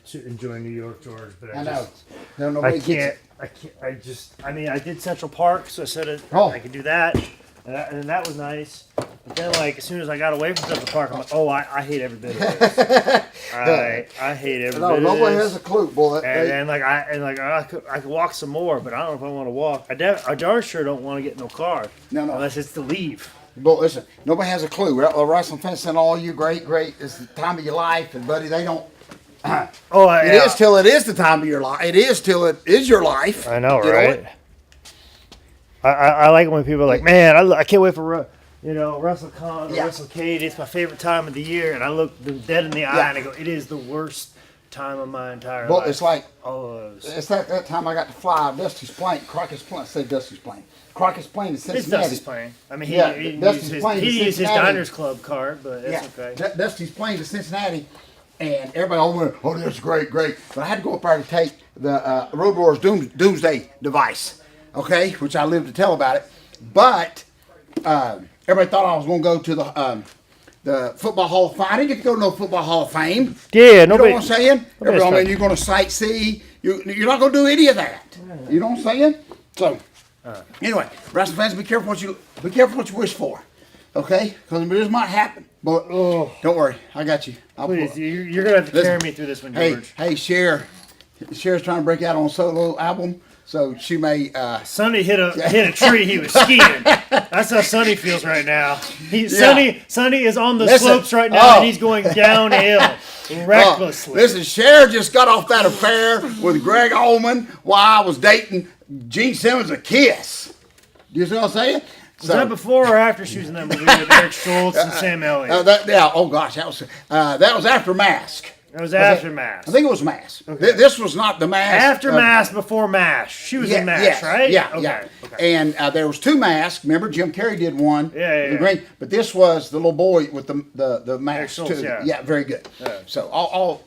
to enjoy New York, George, but I know. No, I nobody can't. gets it. I mean, I did Central Park, so I said I could do that, and that was nice. But then, like, as soon as I got away from Central Park, I'm like, oh, I hate every bit of this. I hate every bit of this. Nobody has a clue, boy. And I could walk some more, but I don't know if I want to walk. I darn sure don't want to get in no car. No. Unless it's to leave. But listen, nobody has a clue. Wrestling fans saying, "Oh, you great. It's the time of your life," and buddy, they don't. It is till it is the time of your life. It is till it is your life. I know, right? I like it when people are like, man, I can't wait for WrestleCon or WrestleCade. It's my favorite time of the year, and I look them dead in the eye and I go, it is the worst time of my entire life. Well, it's like it's that time I got to fly Dusty's plane, Crockett's plane. I said Dusty's plane. Crockett's plane to Cincinnati. It's Dusty's plane. I mean, he used his Diners Club card, but that's okay. Dusty's plane to Cincinnati, and everybody all went, "Oh, that's great." But I had to go up there to take the Road Warriors Doomsday device, okay, which I lived to tell about it. But everybody thought I was going to go to the Football Hall of Fame. I didn't get to go to no Football Hall of Fame. Yeah, nobody. You know what I'm saying? Everybody, you're going to sightsee. You're not going to do any of that. You know what I'm saying? So. Anyway, wrestling fans, be careful what you wish for, okay? Because this might happen. But don't worry, I got you. Please, you're gonna have to carry me through this one, George. Hey, Cher's trying to break out on a solo album, so she may. Sonny hit a tree. He was skiing. That's how Sonny feels right now. Sonny is on the slopes right now, and he's going downhill recklessly. Listen, Cher just got off that affair with Greg Allman while I was dating Gene Simmons a kiss. You see what I'm saying? Was that before or after she was in that movie with Eric Stoltz and Sam Elliott? Oh gosh, that was after Mask. It was after Mask. I think it was Mask. Okay. This was not the Mask. After Mask, before Mask. She was in Mask, right? Yeah, okay. And there was two masks. Remember, Jim Carrey did one. Yeah. Green, but this was the little boy with the mask Schultz, too. Yeah, very good. Yeah. So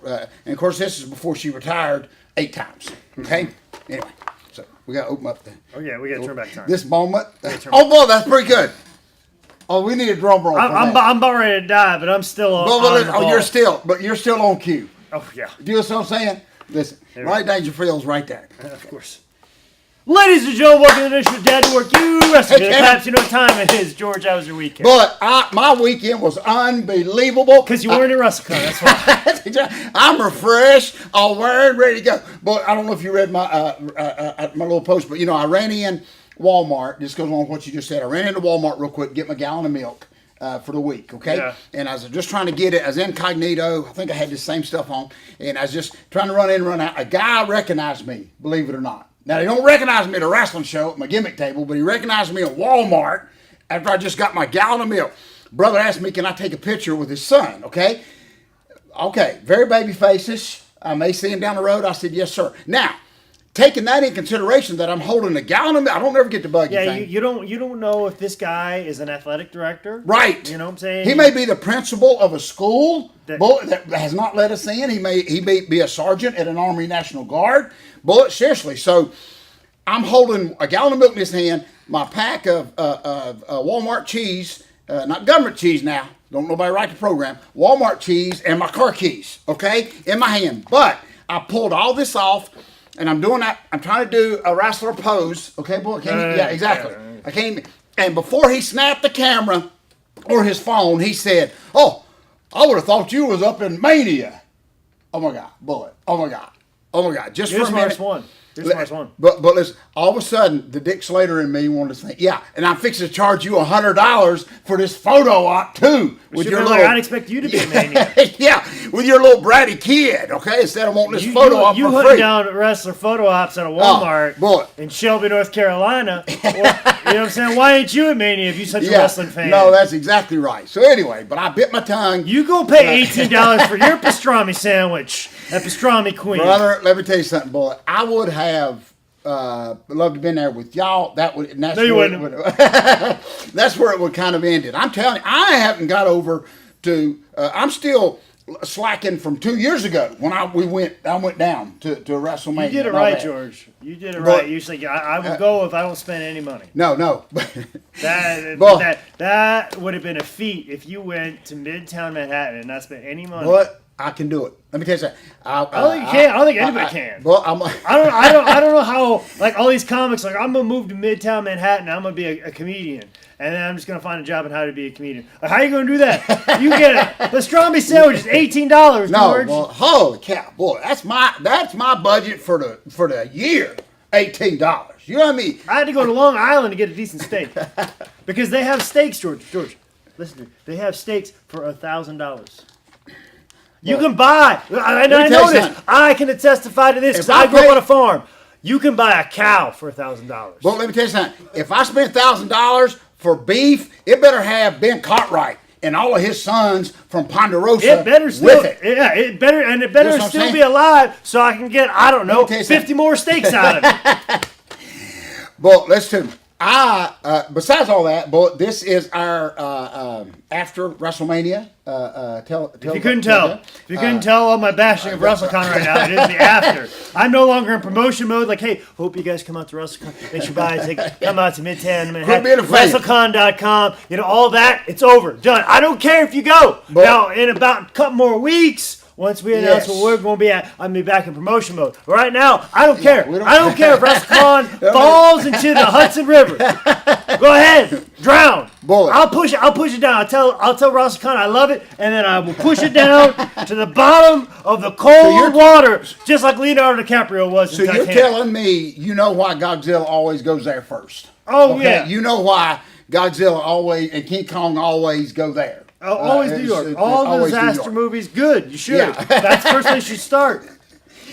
and of course this is before she retired 8 times. Okay. Anyway, so we got to open up we got to turn back time. This moment. Oh boy, that's pretty good. Oh, we need a drum roll. I'm about ready to die, but I'm still on. You're still on cue. Oh yeah. Do you know what I'm saying? Listen, right Dangerfield's right there. Of course. Ladies and gentlemen, welcome to the edition of Dad to Work. You wrestling claps. You know what time it is, George. How was your weekend? But my weekend was unbelievable. Because you weren't in WrestleCon, that's why. I'm refreshed, all wearing, ready to go. But I don't know if you read my little post, but I ran in Walmart. This goes on with what you just said. I ran into Walmart real quick, get my gallon of milk for the week, okay? Yeah. And I was just trying to get it as incognito. I think I had the same stuff on. And I was just trying to run in and run out. A guy recognized me, believe it or not. Now, he don't recognize me at a wrestling show at my gimmick table, but he recognized me at Walmart after I just got my gallon of milk. Brother asked me, can I take a picture with his son, okay? Okay, very baby faces. I may see him down the road. I said, yes, sir. Now, taking that in consideration that I'm holding a gallon of milk, I don't ever get to bug you. Yeah, you don't know if this guy is an athletic director. Right. You know what I'm saying? He may be the principal of a school that has not let us in. He may be a sergeant at an Army National Guard. But seriously, so I'm holding a gallon of milk in his hand, my pack of Walmart cheese, not government cheese now, don't nobody write the program, Walmart cheese, and my car keys, okay, in my hand. But I pulled all this off, and I'm doing that. I'm trying to do a wrestler pose, okay, boy? Yeah, exactly. I came, and before he snapped the camera or his phone, he said, "Oh, I would have thought you was up in Mania." Oh my God, bullet! Oh my God! Just for a minute. But listen, all of a sudden, the Dick Slater in me wanted to think, yeah, and I'm fixing to charge you $100 for this photo op too. With your little, I'd expect you to be a Mania. Yeah, with your little bratty kid, okay, instead of wanting this photo op for free. You hunting down wrestler photo ops at a Walmart in Shelby, North Carolina. You know what I'm saying? Why ain't you a Mania if you're such a wrestling fan? No, that's exactly right. So anyway, but I bit my tongue. You go pay $18 for your pastrami sandwich at Pastrami Queen. Brother, let me tell you something, boy. I would have loved to have been there with y'all. No, you wouldn't. That's where it would kind of ended. I'm telling you, I haven't got over to. I'm still slacking from 2 years ago when I went down to WrestleMania. You did it right, George. You did it right. You said I would go if I don't spend any money. No. that would have been a feat if you went to Midtown Manhattan and not spent any money. I can do it. Let me tell you something. I don't think you can. I don't think anybody can. Well, I don't know how. Like all these comics, like I'm gonna move to Midtown Manhattan. I'm gonna be a comedian, and then I'm just gonna find a job in how to be a comedian. Like, how are you gonna do that? You get a pastrami sandwich is $18. no, George. well, holy cow, boy, that's my budget for the year. $18. You know what I mean? I had to go to Long Island to get a decent steak because they have steaks, George. Listen to me. They have steaks for $1,000. You can buy. I know this. Something. I can testify to this because I grew up on a farm. You can buy a cow for $1,000. Well, let me tell you something. If I spend $1,000 for beef, it better have Ben Cartwright and all of his sons from Ponderosa It better still, with it. yeah, it better what still I'm be saying? alive so I can get, I don't know, 50 more steaks out of it. But listen, besides all that, but this is our after WrestleMania. If you couldn't tell all my bashing of WrestleCon right now, it is the after. I'm no longer in promotion mode. Like, hey, hope you guys come out to WrestleCon. Make sure you buy a ticket. Come out to Midtown Manhattan. WrestleCon.com. You know, all that. It's over. Done. I don't care if you go. But, now, in about a couple more weeks, once we announce what we're going to be at, I'm going to be back in promotion mode. But right now, I don't care. I don't care if WrestleCon falls into the Hudson River. Go ahead, drown. Bullet. I'll push it down. I'll tell WrestleCon I love it, and then I will push it down to the bottom of the cold water, just like Leonardo DiCaprio was. So you're telling me you know why Godzilla always goes there first? Oh yeah. You know why Godzilla always and King Kong always go there? Always New York. All the disaster movies, good. You should. Yeah. That's the first place you start.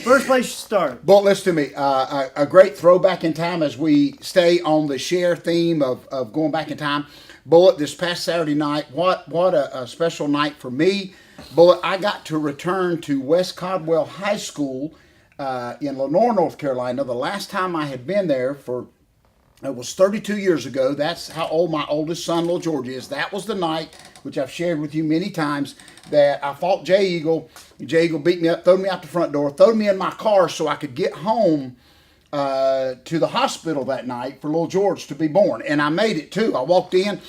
First place you start. But listen to me, a great throwback in time as we stay on the share theme of going back in time. Bullet, this past Saturday night, what a special night for me. Bullet, I got to return to West Caldwell High School in Lenore, North Carolina. The last time I had been there it was 32 years ago. That's how old my oldest son, little George, is. That was the night, which I've shared with you many times, that I fought Jay Eagle. Jay Eagle beat me up, threw me out the front door, threw me in my car so I could get home to the hospital that night for little George to be born. And I made it too. I walked in,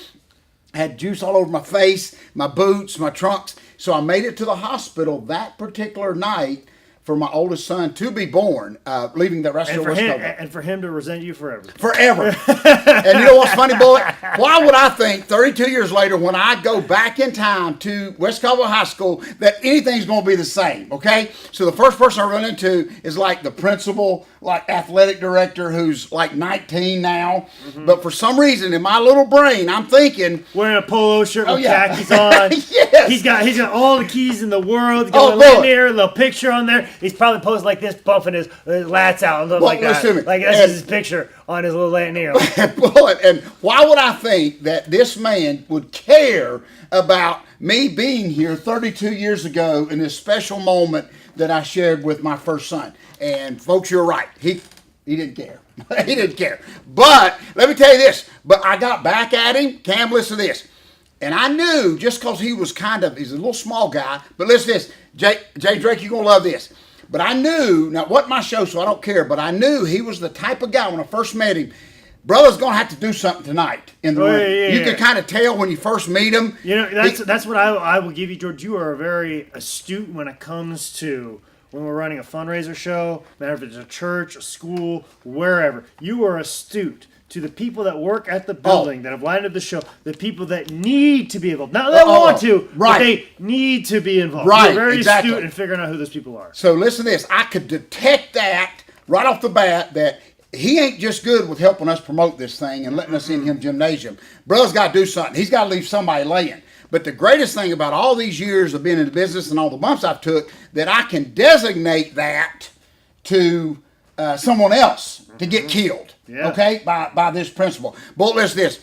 had juice all over my face, my boots, my trunks. So I made it to the hospital that particular night for my oldest son to be born, leaving the rest of the and for him to resent you forever. Forever. And you know what's funny, boy? Why would I think 32 years later when I go back in time to West Caldwell High School that anything's going to be the same, okay? So the first person I run into is like the principal, like athletic director who's like 19 now. Mm-hmm. But for some reason in my little brain, I'm thinking... Wearing a polo shirt with khakis on. Yes. He's got all the keys in the world. He's got a little picture on there. He's probably posing like this, bumping his lats out. Like that. Like that's his picture on his little lanyard. And why would I think that this man would care about me being here 32 years ago in this special moment that I shared with my first son? And folks, you're right. He didn't care. He didn't care. But let me tell you this. But I got back at him. Cam, listen to this. And I knew, just because he's a little small guy, but listen to this. Jay Drake, you're going to love this. But I knew, now it wasn't my show, so I don't care, but I knew he was the type of guy when I first met him. Brother's going to have to do something tonight in the ring. Yeah. You can kind of tell when you first meet him. You know, that's what I will give you, George. You are very astute when it comes to when we're running a fundraiser show, no matter if it's a church, a school, wherever. You are astute to the people that work at the building, that have lined up the show, the people that need to be involved. Not that want to, but they need to be involved. Right, You're very astute in figuring out who those people are. So listen to this. I could detect that right off the bat that he ain't just good with helping us promote this thing and letting us in him gymnasium. Brother's got to do something. He's got to leave somebody laying. But the greatest thing about all these years of being in the business and all the bumps I've took, that I can designate that to someone else to get killed. Yeah. Okay, by this principle. But listen to this.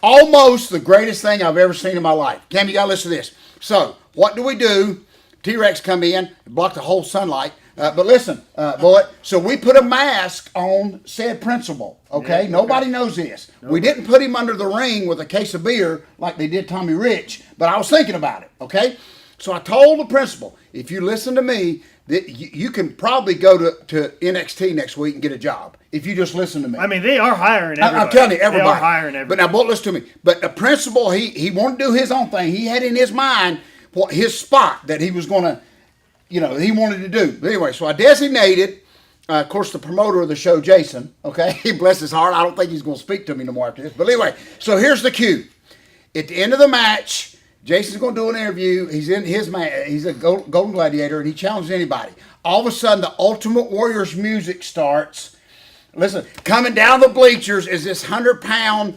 Almost the greatest thing I've ever seen in my life. Cam, you got to listen to this. So, what do? T-Rex come in, block the whole sunlight. But listen, boy, so we put a mask on said principal, okay? Nobody knows this. We didn't put him under the ring with a case of beer like they did Tommy Rich, but I was thinking about it, okay? So I told the principal, if you listen to me, that you can probably go to NXT next week and get a job if you just listen to me. I mean, they are hiring everybody. I'm telling you, everybody. They are hiring everybody. But now, listen to me. But the principal, he wanted to do his own thing. He had in his mind his spot that he was going to he wanted to do. But anyway, so I designated, of course, the promoter of the show, Jason. Okay, bless his heart. I don't think he's going to speak to me no more after this. But anyway, so here's the cue. At the end of the match, Jason's going to do an interview. He's in his match. He's a Golden Gladiator, and he challenges anybody. All of a sudden, the Ultimate Warrior's music starts. Listen, coming down the bleachers is this 100-pound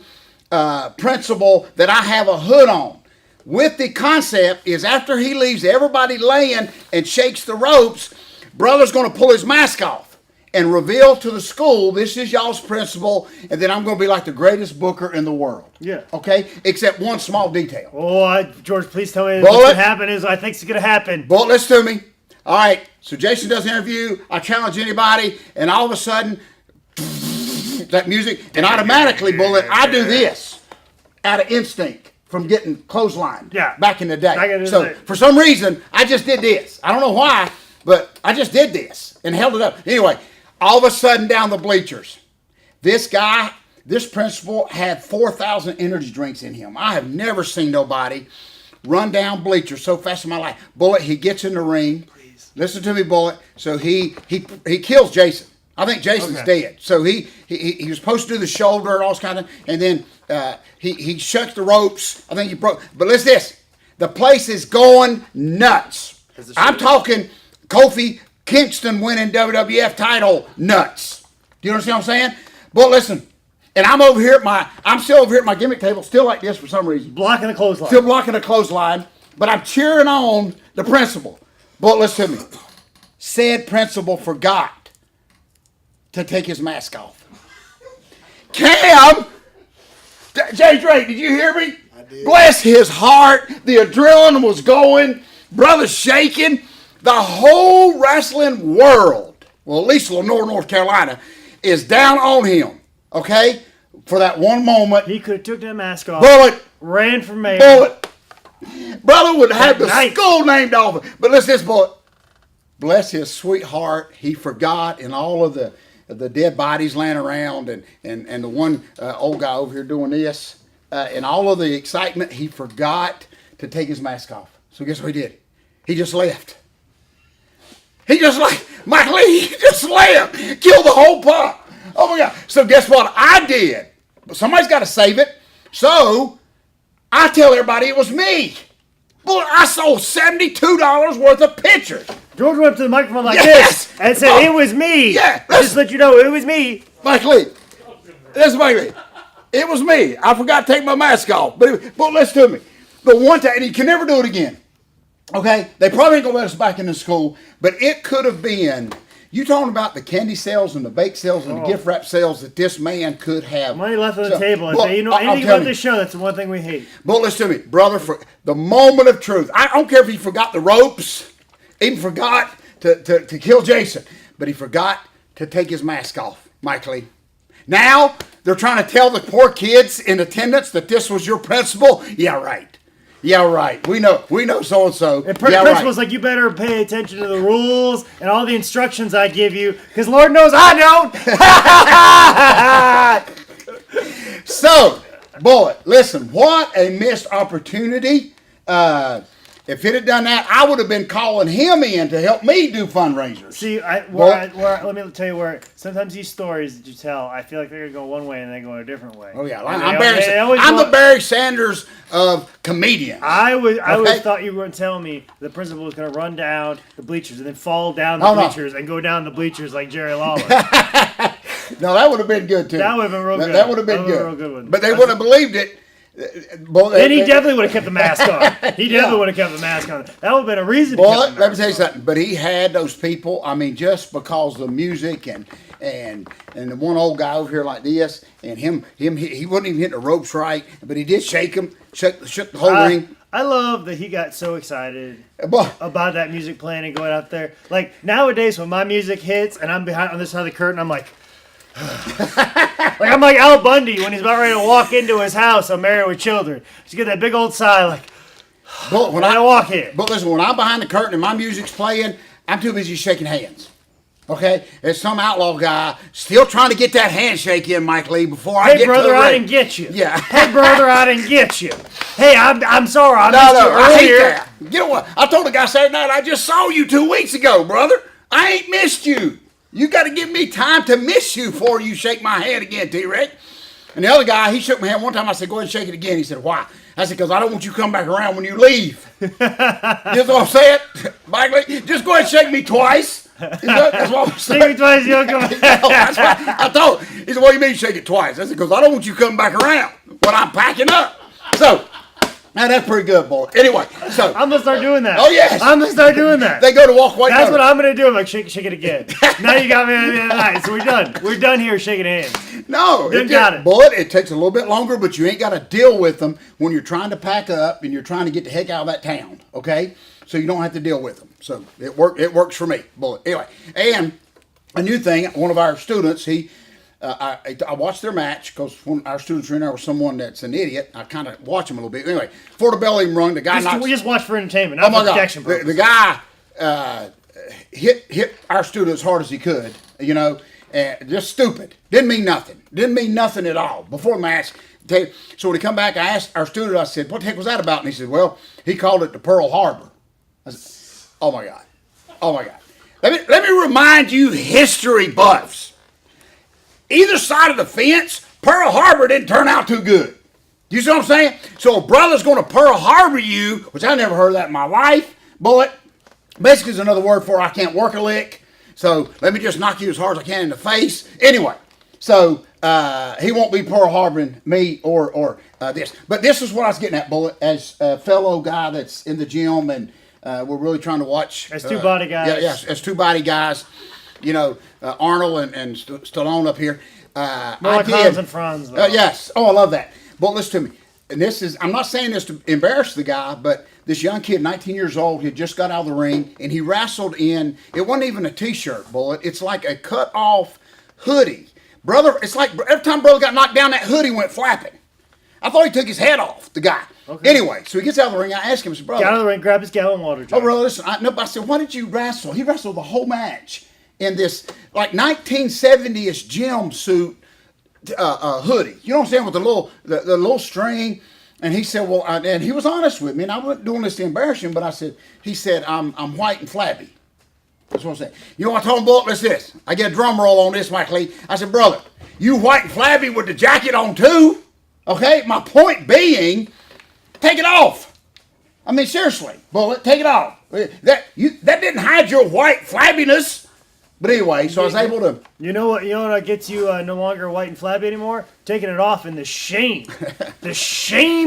principal that I have a hood on. With the concept is after he leaves everybody laying and shakes the ropes, brother's going to pull his mask off and reveal to the school, this is y'all's principal, and then I'm going to be like the greatest booker in the world. Yeah. Okay? Except one small detail. Oh, George, please tell me what's going to happen is I think it's going to happen. Bullet, listen to me. All right, so Jason does an interview. I challenge anybody, and all of a sudden, that music, and automatically, Bullet, I do this out of instinct from getting clotheslined back in the day. So, for some reason, I just did this. I don't know why, but I just did this and held it up. Anyway, all of a sudden down the bleachers, this principal had 4,000 energy drinks in him. I have never seen nobody run down bleachers so fast in my life. Bullet, he gets in the ring. Please. Listen to me, Bullet. So he kills Jason. I think Jason's dead. So he was supposed to do the shoulder and all this kind of, and then he shuts the ropes. I think he broke. But listen to this. The place is going nuts. I'm talking Kofi Kingston winning WWF title nuts. Do you understand what I'm saying? But listen, and I'm still over here at my gimmick table, still like this for some reason. Blocking a clothesline. Still blocking a clothesline, but I'm cheering on the principal. But listen to me. Said principal forgot to take his mask off. Cam! Jay Drake, did you hear me? I did. Bless his heart. The adrenaline was going. Brother shaking. The whole wrestling world, well, at least Lenore, North Carolina, is down on him, okay? For that one moment. He could have took that mask off. Bullet. Ran for mayor. Bullet. Brother would have the school named off it. But listen to this, Bullet. Bless his sweetheart. He forgot, and all of the dead bodies laying around, and the one old guy over here doing this, and all of the excitement, he forgot to take his mask off. So guess what he did? He just left. He just Michael Lee, he just left. Killed the whole pop. Oh my God. So guess what I did? But somebody's got to save it. So I tell everybody it was me. Boy, I sold $72 worth of pictures. George went up to the microphone like this and said, it was me. Yeah. Just let you know, it was me. Mike Lee. That's Mike Lee. It was me. I forgot to take my mask off. But listen to me. The one time, and you can never do it again. Okay? They probably ain't going to let us back into school. But it could have been, you talking about the candy sales and the bake sales and the gift wrap sales that this man could have. Money left on the table. And say, anything about this show, that's the one thing we hate. But listen to me. Brother, for the moment of truth. I don't care if he forgot the ropes. Even forgot to kill Jason. But he forgot to take his mask off, Mike Lee. Now, they're trying to tell the poor kids in attendance that this was your principal. Yeah, right. Yeah, right. We know so-and-so. And principal's like, you better pay attention to the rules and all the instructions I give you, because Lord knows I don't. So, boy, listen, what a missed opportunity. If it had done that, I would have been calling him in to help me do fundraisers. See, let me tell you where sometimes these stories that you tell, I feel like they're going to go one way and they go a different way. Oh, yeah. I'm the Barry Sanders of comedians. I always thought you were going to tell me the principal was going to run down the bleachers and then fall down the bleachers and go down the bleachers like Jerry Lawler. No, that would have been good, too. That would have been real good. That would have been good. A real good one. But they wouldn't have believed it. Then he definitely would have kept the mask on. He definitely would have kept the mask on. That would have been a reason to keep the mask on. Let me tell you something. But he had those people, I mean, just because the music and the one old guy over here like this, and him he wasn't even hitting the ropes right, but he did shake him, shook the whole ring. I love that he got so excited about that music playing and going out there. Like, nowadays when my music hits and I'm behind on this side of the curtain, I'm like, like I'm like Al Bundy when he's about ready to walk into his house on Married with Children. Just get that big old sigh like, when I walk in. But listen, when I'm behind the curtain and my music's playing, I'm too busy shaking hands. Okay? There's some outlaw guy still trying to get that handshake in, Mike Lee, before I get to the ring. Hey, brother, I didn't get you. Yeah. Hey, brother, I didn't get you. Hey, I'm sorry. I missed you earlier. I hate that. Get away I told the guy Saturday night, I just saw you 2 weeks ago, brother. I ain't missed you. You got to give me time to miss you before you shake my hand again, T-Rex. And the other guy, he shook my hand one time. I said, go ahead and shake it again. He said, why? I said, because I don't want you to come back around when you leave. You know what I'm saying? Bagley, just go ahead and shake me twice. That's what I'm saying. Shake me twice, you'll come back. That's what I told him. He said, what do you mean shake it twice? I said, because I don't want you to come back around when I'm packing up. So, now that's pretty good, boy. Anyway, so. I'm going to start doing that. Oh, yes. I'm going to start doing that. They go to walk away. That's what I'm going to do. I'm like, shake it again. Now you got me at the end of the night. So we're done. We're done here shaking hands. No. Got it. But it takes a little bit longer, but you ain't got to deal with them when you're trying to pack up and you're trying to get the heck out of that town, okay? So you don't have to deal with them. So it works for me, Bullet. Anyway, and a new thing, one of our students, I watched their match because when our students were in there with someone that's an idiot, I kind of watch them a little bit. Anyway, before the bell even rung, the guy we just watch for entertainment, not for protection purposes. The guy hit our student as hard as he could, you know, and just stupid. Didn't mean nothing at all. Before the match, so when he come back, I asked our student, I said, what the heck was that about? And he said, well, he called it the Pearl Harbor. I said, oh my God. Let me remind you history buffs. Either side of the fence, Pearl Harbor didn't turn out too good. You see what I'm saying? So a brother's going to Pearl Harbor you, which I never heard of that in my life, but basically is another word for I can't work a lick. So let me just knock you as hard as I can in the face. Anyway, so he won't be Pearl Harboring me or this. But this is what I was getting at, Bullet, as a fellow guy that's in the gym and we're really trying to watch. As two body guys. Yeah, as two body guys. You know, Arnold and Stallone up here. More like Hans and Franz, though. Yes. Oh, I love that. But listen to me. And this is, I'm not saying this to embarrass the guy, but this young kid, 19 years old, he had just got out of the ring, and he wrestled in, it wasn't even a T-shirt, Bullet. It's like a cut-off hoodie. Brother, it's like every time Brother got knocked down, that hoodie went flapping. I thought he took his head off, the guy. Okay. Anyway, so he gets out of the ring. I asked him, I said, brother. Get out of the ring, grab his gallon water jar. Oh, brother, listen. I said, why did you wrestle? He wrestled the whole match in this like 1970s gym suit hoodie. You know what I'm saying? With the little string. And he said, well, and he was honest with me, and I wasn't doing this to embarrass him, but he said, I'm white and flabby. That's what I'm saying. You know what I told him, Bullet? Listen to this. I get a drum roll on this, Mike Lee. I said, brother, you white and flabby with the jacket on too? Okay? My point being, take it off. I mean, seriously, Bullet, take it off. That didn't hide your white flabbiness. But anyway, so I was able to. You know what gets you no longer white and flabby anymore? Taking it off and the shame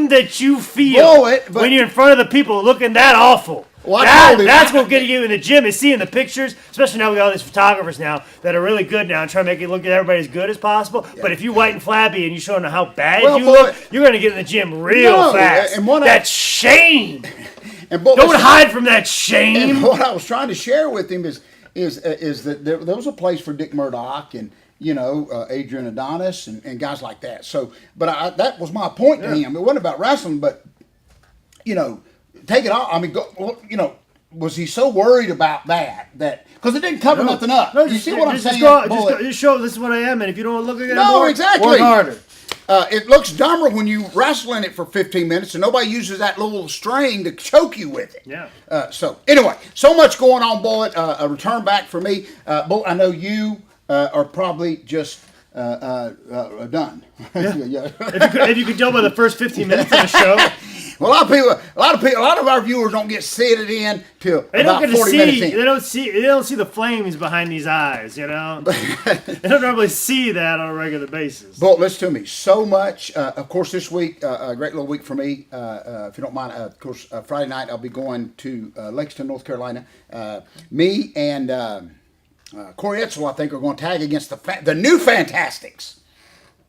that you feel when you're in front of the people looking that awful. Well, that's what getting you in the gym is seeing the pictures. Especially now we got all these photographers now that are really good now and trying to make it look at everybody as good as possible. Yeah. But if you white and flabby and you showing them how bad you look, you're gonna get in the gym real fast. And that shame. Don't hide from that shame. And what I was trying to share with him is that there was a place for Dick Murdoch and Adrian Adonis and guys like that. So, but that was my point to him. It wasn't about wrestling, but take it off. I mean, was he so worried about that because it didn't cover nothing up? No, you see what I'm saying? Just show this is what I am, and if you don't look at it anymore, exactly. Work harder. It looks dumber when you wrestle in it for 15 minutes and nobody uses that little string to choke you with it. Yeah. So anyway, so much going on, Bullet. A return back for me. Bullet, I know you are probably just done. Yeah. If you could tell by the first 15 minutes of the show. Well, a lot of our viewers don't get seated in till about 40 minutes in. They don't see the flames behind these eyes, They don't normally see that on a regular basis. But listen to me. So much. Of course, this week, a great little week for me. If you don't mind, of course, Friday night I'll be going to Lexington, North Carolina. Me and Corey Etzel, I think, are going to tag against the new Fantastics.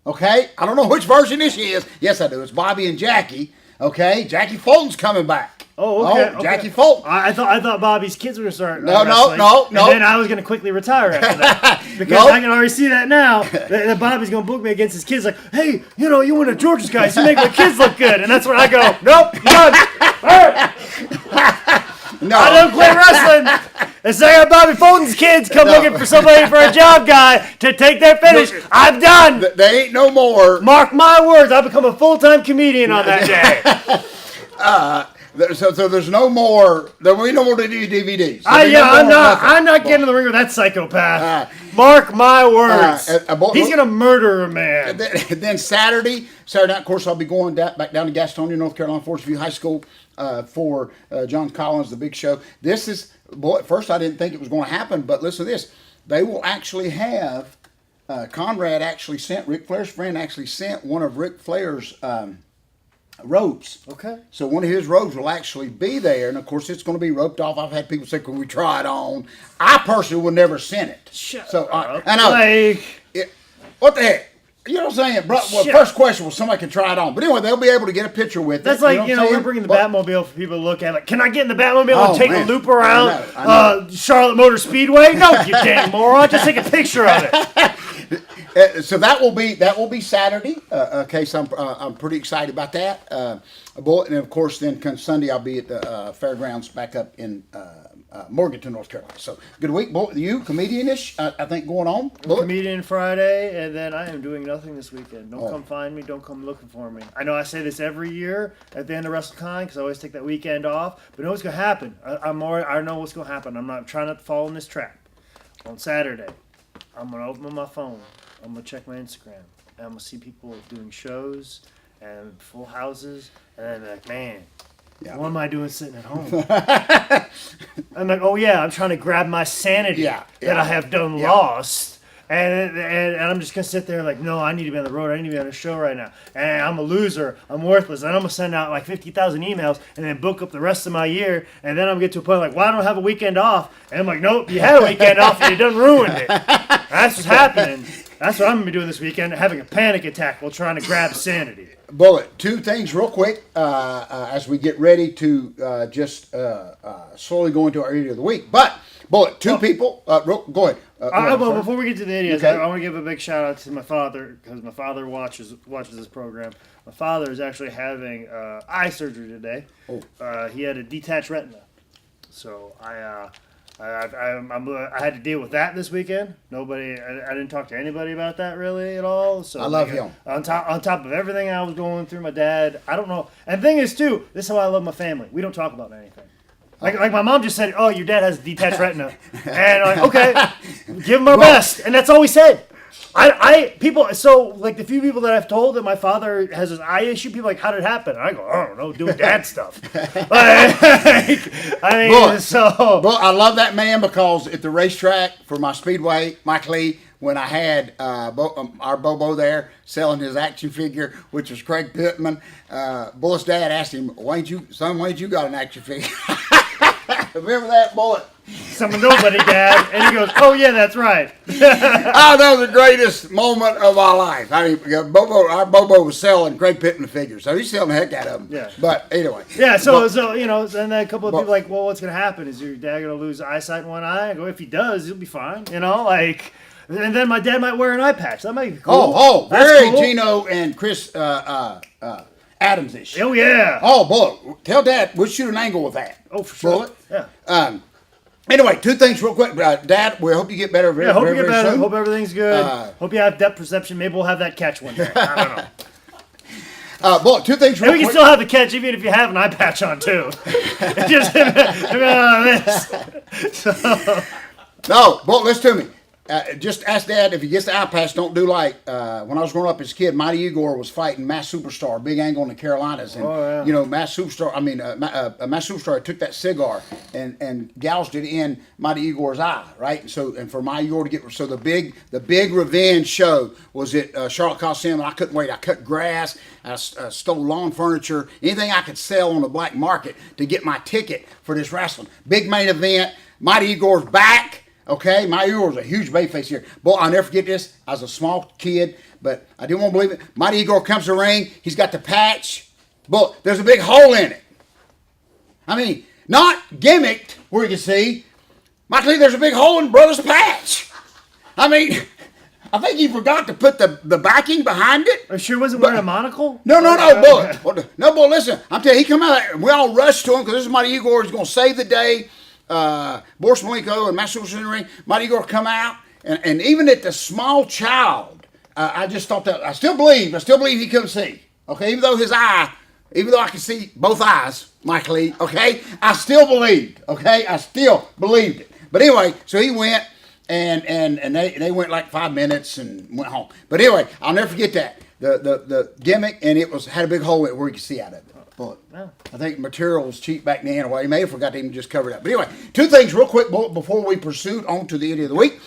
Okay? I don't know which version this is. Yes, I do. It's Bobby and Jackie. Okay? Jackie Fulton's coming back. Oh, okay. Jackie Fulton. I thought Bobby's kids were going to start No. And then I was going to quickly retire after that. Because I can already see that now. That Bobby's going to book me against his kids. Like, hey, you went to Georgia's guys. You make my kids look good. And that's where I go, nope, done. No. I don't quit wrestling. And so I got Bobby Fulton's kids come looking for somebody for a job guy to take their finish. I'm done. They ain't no more. Mark my words. I'll become a full-time comedian on that day. So there's no more. There will be no more DVDs. I'm not getting in the ring with that psychopath. Mark my words. He's gonna murder a man. Then Saturday night, of course, I'll be going back down to Gastonia, North Carolina, Forest View High School for John Collins, the big show. This is at first I didn't think it was going to happen, but listen to this. They will actually have. Conrad actually sent Ric Flair's friend sent one of Ric Flair's ropes. Okay. So one of his ropes will actually be there, and of course it's going to be roped off. I've had people say, "Can we try it on?" I personally would never send it. Shut so up. I know. What the heck? You know what I'm saying? Bro, first question was somebody can try it on. But anyway, they'll be able to get a picture with it. That's like, we're bringing the Batmobile for people to look at. Like, can I get in the Batmobile and take a loop around I know. Charlotte Motor Speedway? No, you damn moron. Just take a picture of it. So that will be Saturday. Okay, so I'm pretty excited about that. And of course, then Sunday I'll be at the fairgrounds back up in Morganton, North Carolina. So good week, you comedian-ish. I think going on. Comedian Friday, and then I am doing nothing this weekend. Don't come find me. Don't come looking for me. I know I say this every year at the end of WrestleCon because I always take that weekend off. But you know what's gonna happen? I know what's gonna happen. I'm not trying not to fall in this trap. On Saturday, I'm gonna open my phone. I'm gonna check my Instagram. And I'm gonna see people doing shows and full houses, and then be like, man. Yeah. What am I doing sitting at home? I'm like, oh yeah, I'm trying to grab my sanity that I have done lost. And I'm just going to sit there like, no, I need to be on the road. I need to be on a show right now. And I'm a loser. I'm worthless. And I'm going to send out like 50,000 emails and then book up the rest of my year. And then I'm going to get to a point like, well, I don't have a weekend off. And I'm like, nope, you had a weekend off and you done ruined it. That's what's happening. That's what I'm going to be doing this weekend, having a panic attack while trying to grab sanity. Bullet, two things real quick as we get ready to just slowly go into our idiot of the week. But, Bullet, two people. Go ahead. Before we get to the idiots, I want to give a big shout out to my father because my father watches this program. My father is actually having eye surgery today. Oh. He had a detached retina. So I had to deal with that this weekend. I didn't talk to anybody about that really at all. So I love him. On top of everything I was going through, my dad, I don't know. And the thing is too, this is how I love my family. We don't talk about anything. Like my mom just said, oh, your dad has detached retina. And I'm like, okay, give him our best. And that's all we said. So like the few people that I've told that my father has his eye issue, people are like, how did it happen? And I go, I don't know, doing dad stuff. Well, I love that man because at the racetrack for my speedway, Mike Lee, when I had our Bobo there selling his action figure, which was Craig Pittman, Bullet's dad asked him, why ain't you got an action figure? Remember that, Bullet? Some nobody, Dad. And he goes, oh, yeah, that's right. That was the greatest moment of our life. I mean, our Bobo was selling Craig Pittman figures, so he's selling the heck out of them. Yeah. But anyway. Yeah, so and then a couple of people like, well, what's going to happen? Is your dad going to lose eyesight in one eye? I go, if he does, he'll be fine. And then my dad might wear an eye patch. That might be cool. Very cool. Gino and Chris Adams-ish. Oh, yeah. Oh, boy. Tell Dad, we'll shoot an angle with that. Oh, for sure. Bullet. Yeah. Anyway, two things real quick. Dad, we hope you get better very, hope you get very better. soon. Hope everything's good. Hope you have depth perception. Maybe we'll have that catch one day. I don't know. Bullet, two things real quick. We can still have the catch even if you have an eye patch on, too. Just No, Bullet, listen to me. Just ask Dad if he gets the eye patch. Don't do like when I was growing up as a kid. Mighty Igor was fighting Mass Superstar, Big Angle in the Carolinas, and Mass Superstar took that cigar and gouged it in Mighty Igor's eye, right? And for Mighty Igor to get the big revenge show was at Charlotte Coliseum, and I couldn't wait. I cut grass, I stole lawn furniture, anything I could sell on the black market to get my ticket for this wrestling big main event. Mighty Igor's back. Okay, my Igor was a huge babyface here. Boy, I'll never forget this. I was a small kid, but I didn't want to believe it. Mighty Igor comes to the ring. He's got the patch. Boy, there's a big hole in it. I mean, not gimmicked where you can see. Mighty Lee, there's a big hole in brother's patch. I mean, I think he forgot to put the backing behind it. Are you sure he wasn't wearing a monocle? No, boy, listen. I'm telling you, he come out and we all rushed to him because this is Mighty Igor. He's going to save the day. Boris Malenko and Master in the ring, Mighty Igor come out, and even at the small child, I just thought I still believe he couldn't see. Okay, even though I could see both eyes, Mike Lee, okay? I still believed, okay? I still believed it. But anyway, so he went, and they went like 5 minutes and went home. But anyway, I'll never forget that. The gimmick, and it had a big hole in it where you could see out of it. But I think material was cheap back then, or he may have forgot to even just cover it up. But anyway, two things real quick before we pursued on to the Idiot of the Week.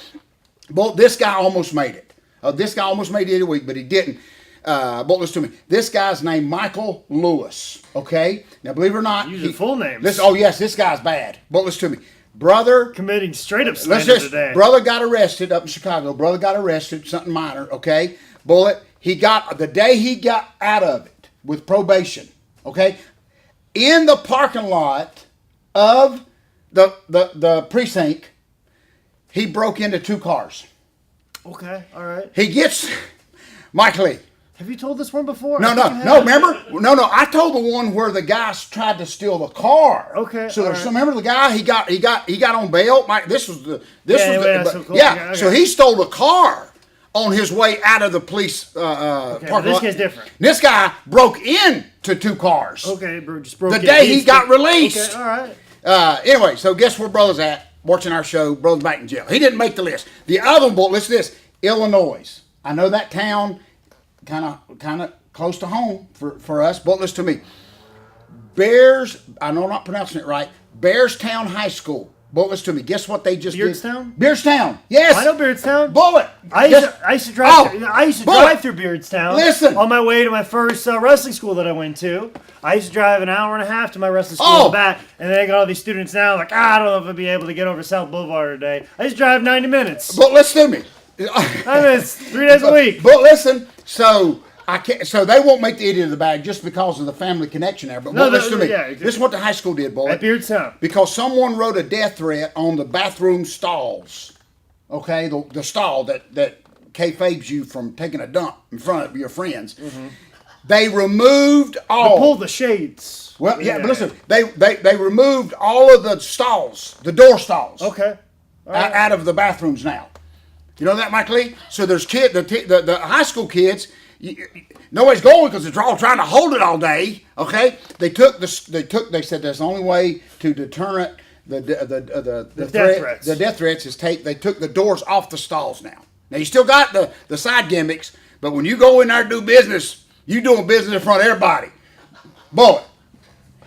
Well, this guy almost made it. This guy almost made the Idiot of the Week, but he didn't. But listen to me. This guy's named Michael Lewis. Okay? Now, believe it or not. Use your full names. Yes, this guy's bad. But listen to me. Brother. Committing straight up slander today. Brother got arrested up in Chicago. Brother got arrested, something minor, okay? Bullet. The day he got out of it with probation, okay? In the parking lot of the precinct, he broke into 2 cars. Okay, all right. He gets Mike Lee. Have you told this one before? No. Remember? No. I told the one where the guy tried to steal the car. Okay. So remember the guy? He got on bail. Mike, so he stole the car on his way out of the police parking lot. This guy's different. This guy broke into 2 cars. Okay, bro, just broke the day he got released. Okay, all right. Anyway, so guess where Brother's at? Watching our show. Brother's back in jail. He didn't make the list. The other one, listen to this. Illinois. I know that town kind of close to home for us, but listen to me. Bears, I know I'm not pronouncing it right, Bearstown High School. But listen to me. Guess what they just Beardstown? did? Beardstown. Yes. I know Beardstown. Bullet. I used to drive. Drive through Beardstown. Listen. On my way to my first wrestling school that I went to. I used to drive an hour and a half to my wrestling school and back, and then I got all these students now like, I don't know if I'll be able to get over South Boulevard today. I used to drive 90 minutes. But listen to me. I mean, it's 3 days a week. But listen, so I can't. So they won't make the Idiot of the Bag just because of the family connection there. But listen to me. Yeah, exactly. This is what the high school did, boy. At Beardstown. Because someone wrote a death threat on the bathroom stalls. Okay, the stall that kayfabes you from taking a dump in front of your friends. Mm-hmm. They removed all. They pulled the shades. Well, yeah, but listen, they removed all of the stalls, the door stalls. Okay. Out of the bathrooms now. You know that, Mike Lee? So there's the high school kids. Nobody's going because they're all trying to hold it all day. Okay, they said that's the only way to deter the death threats is they took the doors off the stalls now. Now you still got the side gimmicks, but when you go in there to do business, you doing business in front of everybody. Boy,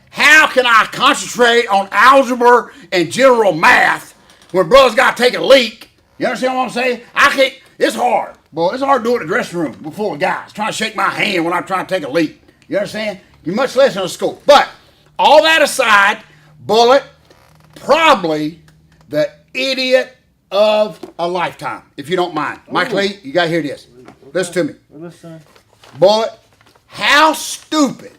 how can I concentrate on algebra and general math when brother's got to take a leak? You understand what I'm saying? I can't. It's hard. Boy, it's hard doing it in the dressing room before guys trying to shake my hand when I'm trying to take a leak. You understand? You're much less in a school. But all that aside, Bullet, probably the idiot of a lifetime, if you don't mind. Mike Lee, you got to hear this. Listen to me. Listen. Bullet, how stupid,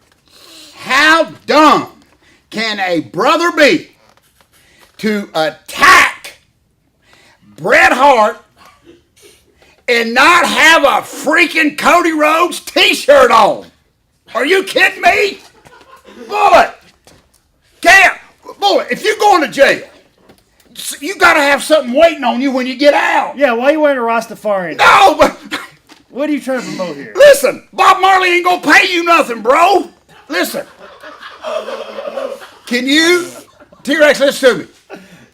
how dumb can a brother be to attack Bret Hart and not have a freaking Cody Rhodes t-shirt on? Are you kidding me? Bullet, Bullet, if you're going to jail, you got to have something waiting on you when you get out. Yeah, why are you wearing a Rastafarian? No, but... What are you trying to promote here? Listen, Bob Marley ain't going to pay you nothing, bro. Listen. Can you... T-Rex, listen to me.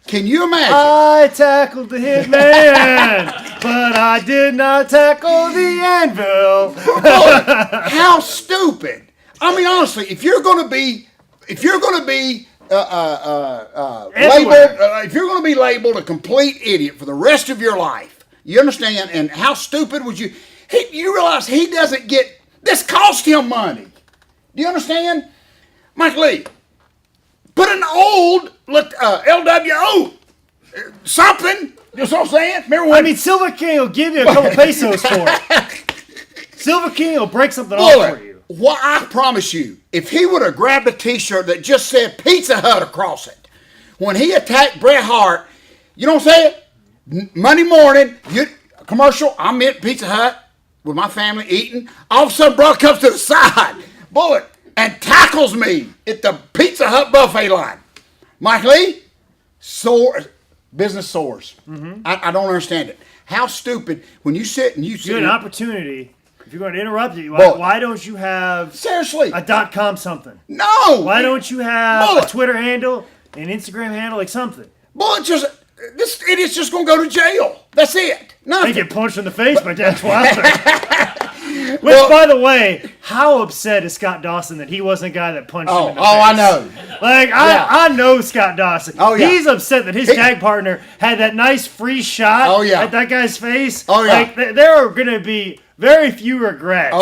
Can you imagine? I tackled the hitman, but I did not tackle the anvil. Boy, how stupid! I mean, honestly, if you're going to be labeled a complete idiot for the rest of your life, you understand? And how stupid would you? You realize he doesn't get this cost him money. Do you understand, Mike Lee? Put an old LWO something. You know what I'm saying? Remember when Silver King will give you a couple pesos for it. Silver King will break something off for you. Well, I promise you, if he would have grabbed a T-shirt that just said Pizza Hut across it, when he attacked Bret Hart, you know what I'm saying? Monday morning, commercial, I'm at Pizza Hut with my family eating. All of a sudden, brother comes to the side, Bullet, and tackles me at the Pizza Hut buffet line. Mike Lee, business soars. Mm-hmm. I don't understand it. How stupid when you sit and you see an opportunity If you're going to interrupt it, Bullet. why don't you have Seriously. a .com something? No. Why don't you have Bullet. a Twitter handle, an Instagram handle, like something? Bullet this idiot's just going to go to jail. That's it. They Nothing. get punched in the face by Dan Schwasser. Which, by the way, how upset is Scott Dawson that he wasn't the guy that punched him in the face? I know. Like, Yeah. I know Scott Dawson. Oh, yeah. He's upset that his tag partner had that nice free shot at that guy's face. Oh, yeah. Like, there are going to be very few regrets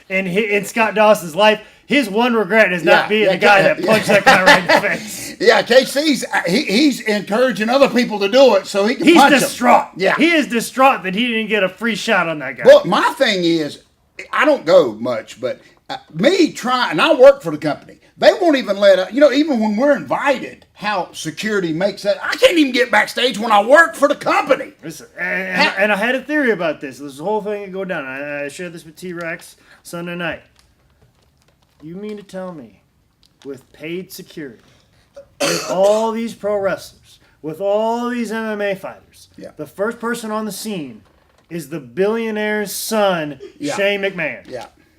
in Scott Dawson's life. His one regret is not being the guy that punched that guy right in the face. Yeah, KC's he's encouraging other people to do it so he can punch him. He's distraught. Yeah. He is distraught that he didn't get a free shot on that guy. Well, my thing is, I don't go much, but me trying, and I work for the company. They won't even let, even when we're invited, how security makes that. I can't even get backstage when I work for the company. Listen, and I had a theory about this. This whole thing would go down. I shared this with T-Rex Sunday night. You mean to tell me, with paid security, with all these pro wrestlers, with all these MMA fighters, the first person on the scene is the billionaire's son, Shane McMahon.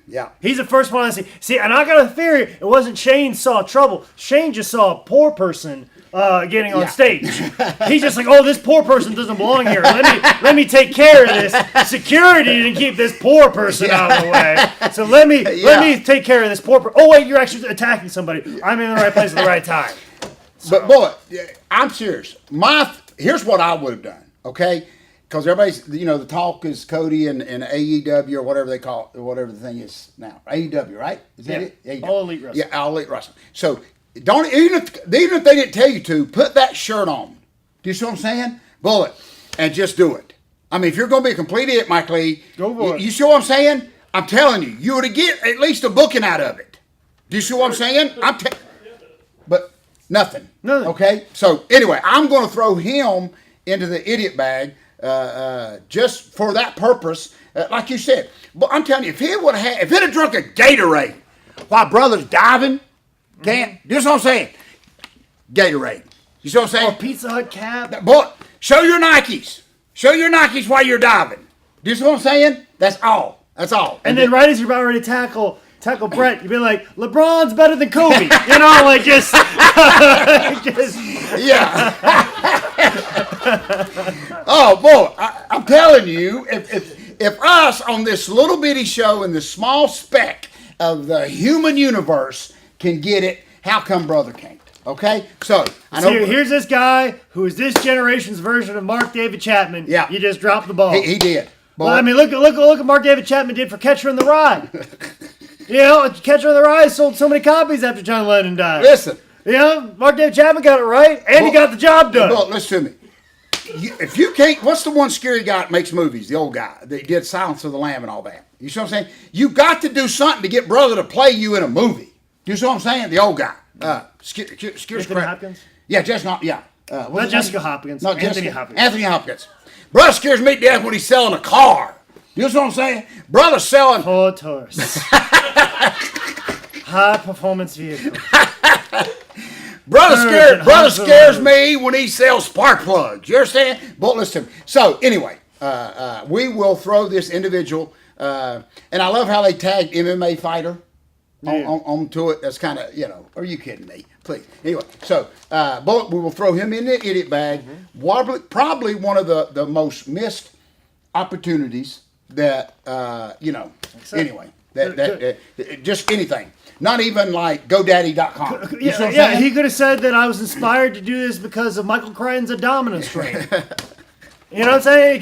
Yeah. He's the first one on the scene. See, and I got a theory. It wasn't Shane saw trouble. Shane just saw a poor person getting on stage. He's just like, oh, this poor person doesn't belong here. Let me take care of this. Security didn't keep this poor person out of the way. So let me take care of this poor person. Oh wait, you're actually attacking somebody. I'm in the right place at the right time. So. But boy, I'm serious. Here's what I would have done. Okay. Because everybody's, the talk is Cody and AEW or whatever they call it, whatever the thing is now. AEW, right? Is that it? AEW. All Elite Wrestling. Yeah, All Elite Wrestling. So, don't even if they didn't tell you to, put that shirt on. Do you see what I'm saying? Bullet. And just do it. I mean, if you're going to be a complete idiot, Mike Lee, go for it. You see what I'm saying? I'm telling you, you would get at least a booking out of it. Do you see what I'm saying? But nothing. Okay? So, anyway, I'm going to throw him into the idiot bag. Just for that purpose, like you said. But I'm telling you, if it had drunk a Gatorade while brother's diving, you know what I'm saying? Gatorade. You see what I'm saying? Or Pizza Hut cap. Boy, show your Nikes. Show your Nikes while you're diving. Do you see what I'm saying? That's all. And then right as you're about ready to tackle Brett, you'd be like, LeBron's better than Kobe. Just yeah. Oh boy, I'm telling you, if us on this little bitty show in the small speck of the human universe can get it, how come brother can't? Okay, so I know. Here's this guy who is this generation's version of Mark David Chapman. Yeah, you just dropped the ball. He did. Well, I mean, look what Mark David Chapman did for Catcher in the Rye. Catcher in the Rye sold so many copies after John Lennon died. Listen. Mark David Chapman got it right, and he got the job done. Well, listen to me. If you can't, what's the one scary guy that makes movies? The old guy that did Silence of the Lamb and all that. You see what I'm saying? You got to do something to get brother to play you in a movie. You see what I'm saying? The old guy. Anthony Hopkins? Yeah, just not. Yeah. Not Jessica Hopkins. No, Anthony Hopkins. Anthony Hopkins. Brother scares me to death when he's selling a car. You know what I'm saying? Brother selling. Ford Taurus. High performance vehicle. Brother scares me when he sells spark plugs. You understand? But listen. So anyway, we will throw this individual, and I love how they tagged MMA fighter onto it. That's kind of Are you kidding me? Please. Anyway, so we will throw him in the idiot bag. Probably one of the most missed opportunities that Anyway, that just anything. Not even like GoDaddy.com. Yeah, he could have said that I was inspired to do this because of Michael Crichton's Abdominus strain. You know what I'm saying?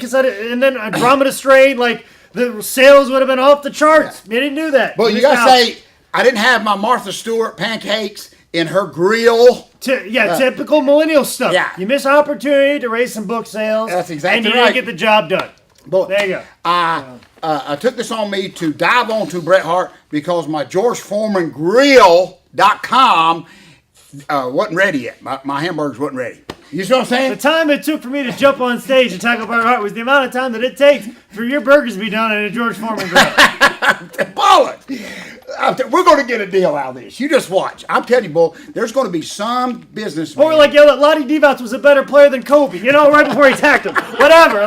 And then Andromeda strain, like the sales would have been off the charts. Yeah. He didn't do that. But you gotta say, I didn't have my Martha Stewart pancakes in her grill. Typical millennial stuff. Yeah. You miss opportunity to raise some book sales. That's exactly right. And you didn't get the job done. But there you go. I took this on me to dive onto Bret Hart because my George Foreman Grill.com wasn't ready yet. My hamburgers wasn't ready. You see what I'm saying? The time it took for me to jump on stage and tackle Bret Hart was the amount of time that it takes for your burgers to be done at a George Foreman Grill. Bollocks! We're going to get a deal out of this. You just watch. I'm telling you, Bull, there's going to be some business. Or like that Lottie Divac was a better player than Kobe. Right before he attacked him. Whatever.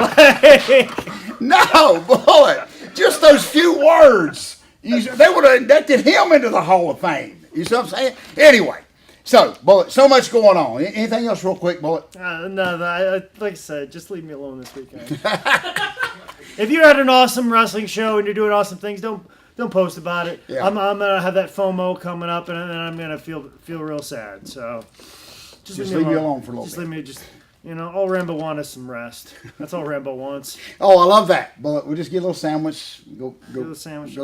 No, Bullet. Just those few words. They would have inducted him into the Hall of Fame. You see what I'm saying? Anyway, so, Bullet, so much going on. Anything else real quick, Bullet? No, like I said, just leave me alone this weekend. If you had an awesome wrestling show and you're doing awesome things, don't post about it. Yeah. I'm gonna have that FOMO coming up, and then I'm gonna feel real sad. So just leave me alone for a little bit. Leave me. All Rambo wants is some rest. That's all Rambo wants. Oh, I love that. Bullet, we'll just get a little sandwich. Go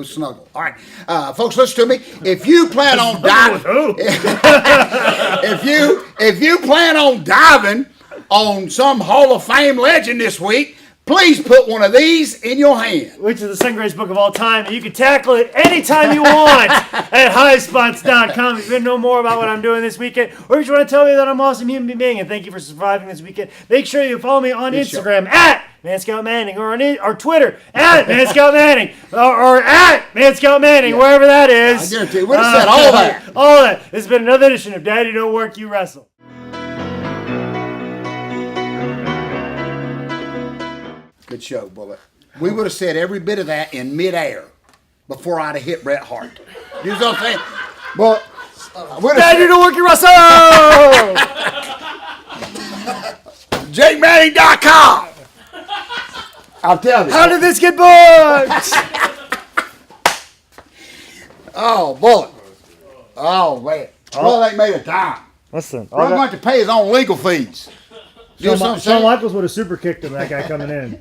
snuggle. All right, folks, listen to me. If you plan on diving, if you plan on diving on some Hall of Fame legend this week, please put one of these in your hand. Which is the second greatest book of all time. And you can tackle it anytime you want at highspots.com. If you want to know more about what I'm doing this weekend, or if you want to tell me that I'm an awesome human being and thank you for surviving this weekend, make sure you follow me on Instagram at Manscout Manning, or on Twitter at Manscout Manning, or at Manscout Manning, wherever that is. I guarantee you, we'd have said all that. All that. This has been another edition of Daddy Don't Work, You Wrestle. Good show, Bullet. We would have said every bit of that in midair before I'd have hit Bret Hart. You know what I'm saying? Well, Daddy Don't Work, You Wrestle! JakeManning.com. I'll tell you. How did this get booked? Oh, Bullet. Oh, man. Well, they made a dime. Listen, I'm going to pay his own legal fees. Shawn Michaels would have super kicked him, that guy coming in.